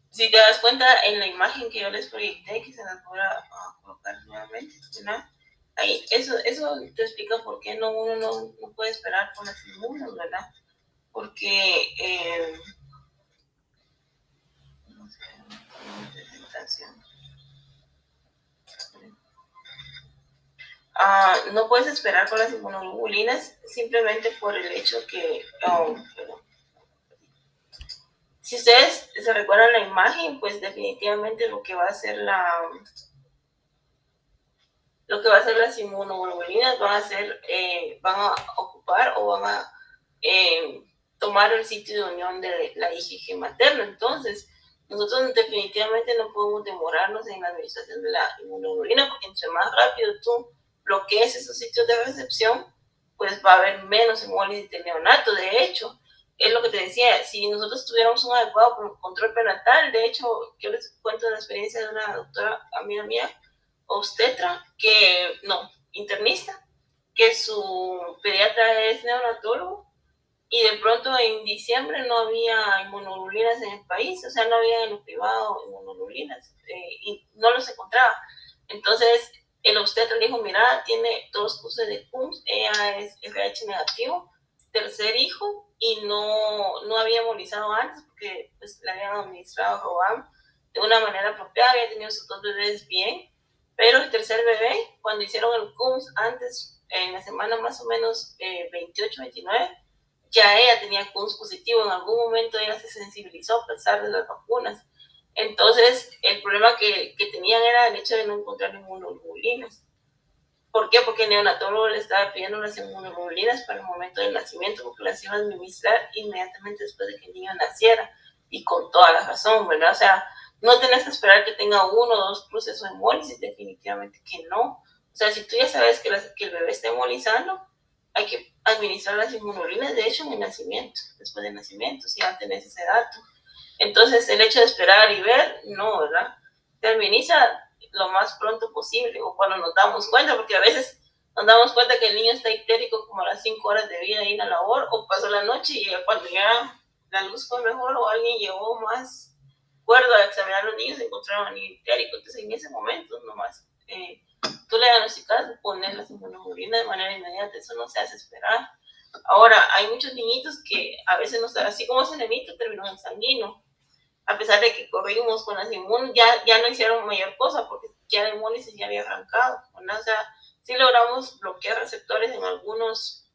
Si te das cuenta en la imagen que yo les proyecté, que se las voy a colocar nuevamente, ¿verdad? Ahí, eso te explica por qué uno no puede esperar con las inmunos, ¿verdad? Porque no puedes esperar con las inmunoglobulinas simplemente por el hecho que si ustedes se recuerdan la imagen, pues definitivamente lo que va a hacer las inmunoglobulinas van a ocupar o van a tomar el sitio de unión de la IgG materna. Entonces, nosotros definitivamente no podemos demorarnos en la administración de la inmunoglobulina, porque entre más rápido tú bloquees esos sitios de recepción, pues va a haber menos hemólisis de neonato. De hecho, es lo que te decía, si nosotros tuviéramos un adecuado control prenatal, de hecho, yo les cuento la experiencia de una doctora amiga mía, obstetra, internista, que su pediatra es neonatólogo, y de pronto en diciembre no había inmunoglobulinas en el país, o sea, no había en lo privado inmunoglobulinas, y no los encontraba. Entonces, el obstetra le dijo, mira, tiene 2 cruces de CUMS, ella es RH negativo, tercer hijo, y no había hemolizado antes, porque pues, le habían administrado ROAM de una manera apropiada, había tenido sus 2 bebés bien, pero el tercer bebé, cuando hicieron el CUMS antes, en la semana más o menos 28-29, ya ella tenía CUMS positivo. En algún momento ella se sensibilizó a pesar de las vacunas. Entonces, el problema que tenían era el hecho de no encontrar inmunoglobulinas. ¿Por qué? Porque el neonatólogo le estaba pidiendo las inmunoglobulinas para el momento del nacimiento, porque las iba a administrar inmediatamente después de que el niño naciera. Y con toda la razón, ¿verdad? O sea, no tenés que esperar que tenga 1 o 2 cruces o hemólisis, definitivamente que no. O sea, si tú ya sabes que el bebé está hemolizando, hay que administrar las inmunoglobulinas, de hecho, en el nacimiento, después del nacimiento, si ya tenés ese dato. Entonces, el hecho de esperar y ver, no, ¿verdad? Se administra lo más pronto posible, o cuando nos damos cuenta, porque a veces nos damos cuenta que el niño está ictérico como a las 5 horas de vida ahí en la labor, o pasó la noche y cuando ya la luz fue mejor o alguien llegó más cuerdo a examinar a los niños, encontraron a niño ictérico. Entonces, en ese momento, nomás, tú le diagnosticas, poner las inmunoglobulinas de manera inmediata, eso no se hace esperar. Ahora, hay muchos niñitos que a veces no están así como selenito, terminó en sanguíneo. A pesar de que corrimos con las inmunos, ya no hicieron mayor cosa porque ya la hemólisis ya había arrancado, ¿no? O sea, sí logramos bloquear receptores en algunos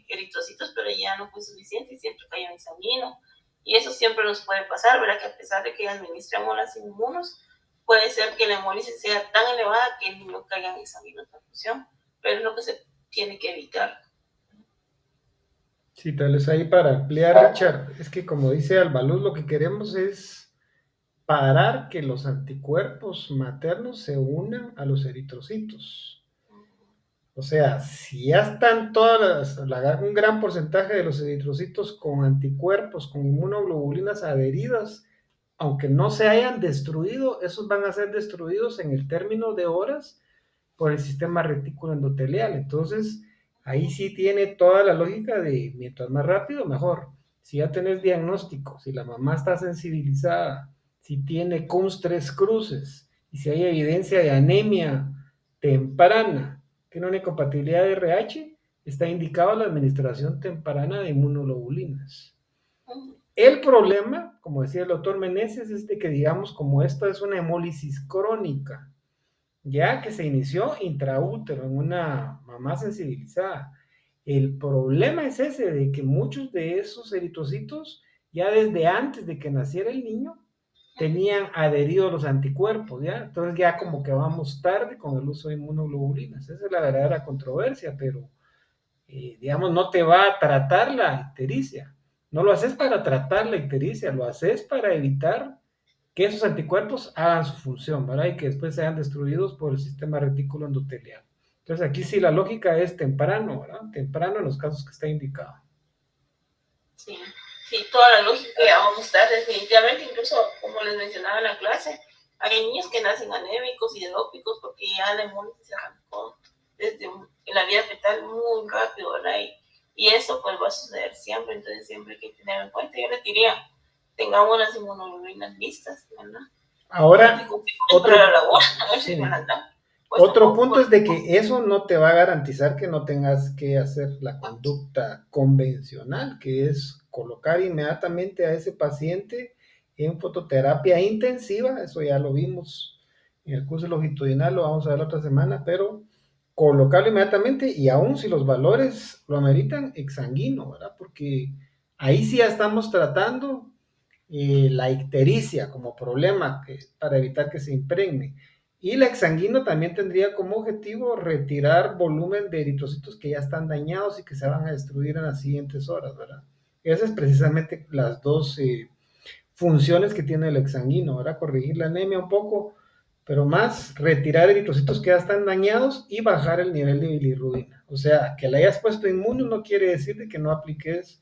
eritrocitos, pero ya no fue suficiente y siempre cayó en sanguíneo. Y eso siempre nos puede pasar, ¿verdad? Que a pesar de que administramos las inmunos, puede ser que la hemólisis sea tan elevada que el niño caiga en sanguíneo transfusión, pero es lo que se tiene que evitar. Sí, tal vez ahí para ampliar, Richard, es que como dice Albaluz, lo que queremos es parar que los anticuerpos maternos se unan a los eritrocitos. O sea, si ya están un gran porcentaje de los eritrocitos con anticuerpos, con inmunoglobulinas adheridas, aunque no se hayan destruido, esos van a ser destruidos en el término de horas, por el sistema retículo endotelial. Entonces, ahí sí tiene toda la lógica de mientras más rápido, mejor. Si ya tenés diagnóstico, si la mamá está sensibilizada, si tiene CUNS3 cruces y si hay evidencia de anemia temprana, tiene una incompatibilidad de RH, está indicada la administración temprana de inmunoglobulinas. El problema, como decía el doctor Meneses, es de que, digamos, como esto es una hemólisis crónica, ya que se inició intraútero en una mamá sensibilizada. El problema es ese, de que muchos de esos eritrocitos, ya desde antes de que naciera el niño, tenían adheridos los anticuerpos, ¿ya? Entonces ya como que vamos tarde con el uso de inmunoglobulinas. Esa es la verdadera controversia, pero, digamos, no te va a tratar la ictericia. No lo haces para tratar la ictericia, lo haces para evitar que esos anticuerpos hagan su función, ¿verdad? Y que después sean destruidos por el sistema retículo endotelial. Entonces aquí sí la lógica es temprano, ¿verdad? Temprano en los casos que está indicado. Sí, sí, toda la lógica ya vamos a estar definitivamente, incluso como les mencionaba en la clase, hay niños que nacen anémicos y hidrópicos porque ya la inmunidad se arrancó desde en la vida fetal muy rápido, ¿verdad? Y eso pues va a suceder siempre, entonces siempre hay que tener en cuenta. Yo les diría, tengamos las inmunoglobulinas listas, ¿verdad? Ahora, otro punto pues, es de que eso no te va a garantizar que no tengas que hacer la conducta convencional, que es colocar inmediatamente a ese paciente en fototerapia intensiva. Eso ya lo vimos en el curso longitudinal, lo vamos a ver la otra semana, pero colocarlo inmediatamente, y aún si los valores lo ameritan, exsanguino, ¿verdad? Porque ahí sí ya estamos tratando la ictericia como problema para evitar que se impregne. Y la exsanguino también tendría como objetivo retirar volumen de eritrocitos que ya están dañados y que se van a destruir en las siguientes horas, ¿verdad? Esas es precisamente las dos funciones que tiene el exsanguino, ¿verdad? Corregir la anemia un poco, pero más retirar eritrocitos que ya están dañados y bajar el nivel de bilirrubina. O sea, que la hayas puesto inmuno no quiere decir de que no apliques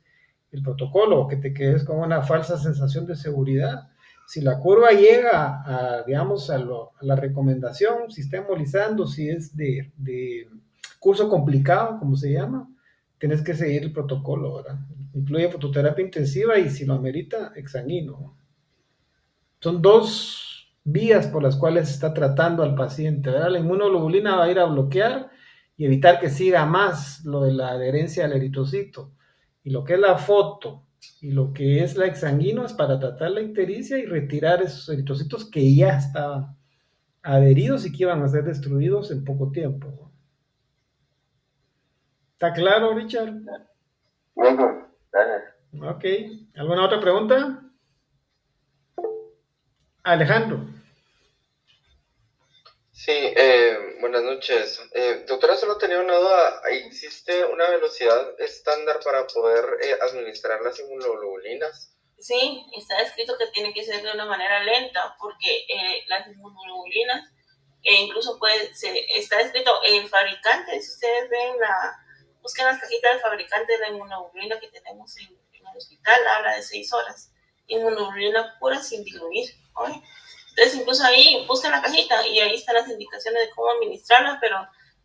el protocolo o que te quedes con una falsa sensación de seguridad. Si la curva llega a digamos, a la recomendación, si está hemolizando, si es de curso complicado, como se llama, tienes que seguir el protocolo, ¿verdad? Incluye fototerapia intensiva y, si lo amerita, exsanguino. Son dos vías por las cuales se está tratando al paciente, ¿verdad? La inmunoglobulina va a ir a bloquear y evitar que siga más lo de la adherencia al eritrocito. Y lo que es la foto y lo que es la exsanguino es para tratar la ictericia y retirar esos eritrocitos que ya estaban adheridos y que iban a ser destruidos en poco tiempo. ¿Está claro, Richard? Bueno, gracias. Ok. ¿Alguna otra pregunta? Alejandro. Sí, buenas noches. Doctora, solo tenía una duda. ¿Existe una velocidad estándar para poder administrar las inmunoglobulinas? Sí, está escrito que tiene que ser de una manera lenta, porque las inmunoglobulinas, incluso está escrito el fabricante, si ustedes ven busquen las cajitas del fabricante de la inmunoglobulina que tenemos en el hospital, habla de 6 horas, inmunoglobulina pura sin diluir, ¿oye? Entonces incluso ahí buscan la cajita y ahí están las indicaciones de cómo administrarla, pero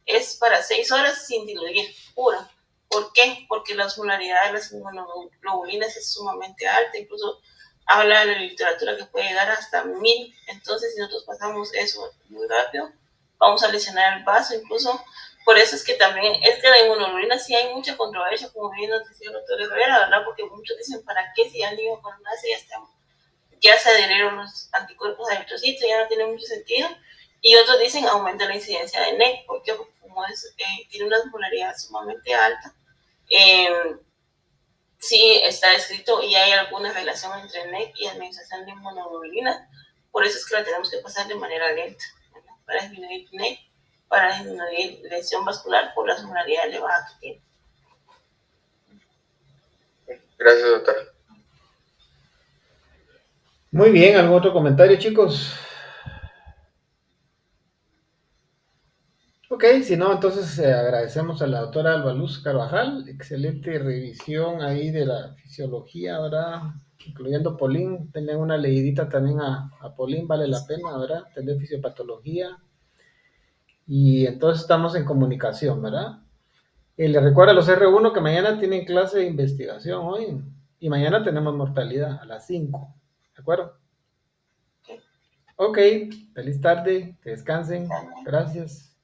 es para 6 horas sin diluir, pura. ¿Por qué? Porque la osmolaridad de las inmunoglobulinas es sumamente alta, incluso habla de la literatura que puede llegar hasta 1000, entonces si nosotros pasamos eso muy rápido, vamos a lesionar el vaso incluso. Por eso es que también, es que la inmunoglobulina sí hay mucha controversia, como bien nos decía el doctor Herrera, ¿verdad? Porque muchos dicen, ¿para qué si ya el niño cuando nace ya se adherieron los anticuerpos a eritrocitos, ya no tiene mucho sentido? Y otros dicen, aumenta la incidencia de NEC, porque como tiene una osmolaridad sumamente alta, sí está escrito y hay alguna relación entre NEC y administración de inmunoglobulinas, por eso es que la tenemos que pasar de manera lenta, ¿verdad? Para disminuir NEC, para disminuir lesión vascular por la osmolaridad elevada que tiene. Gracias, doctora. Muy bien, ¿algún otro comentario, chicos? Ok, si no, entonces agradecemos a la doctora Alba Luz Carvajal, excelente revisión ahí de la fisiología, ¿verdad? Incluyendo Polín, tener una leidita también a Polín, vale la pena, ¿verdad? Tener fisiopatología. Y entonces estamos en comunicación, ¿verdad? Y les recuerdo a los R1 que mañana tienen clase de investigación hoy. Y mañana tenemos mortalidad a las 5. ¿De acuerdo? Ok, feliz tarde, que descansen. Gracias.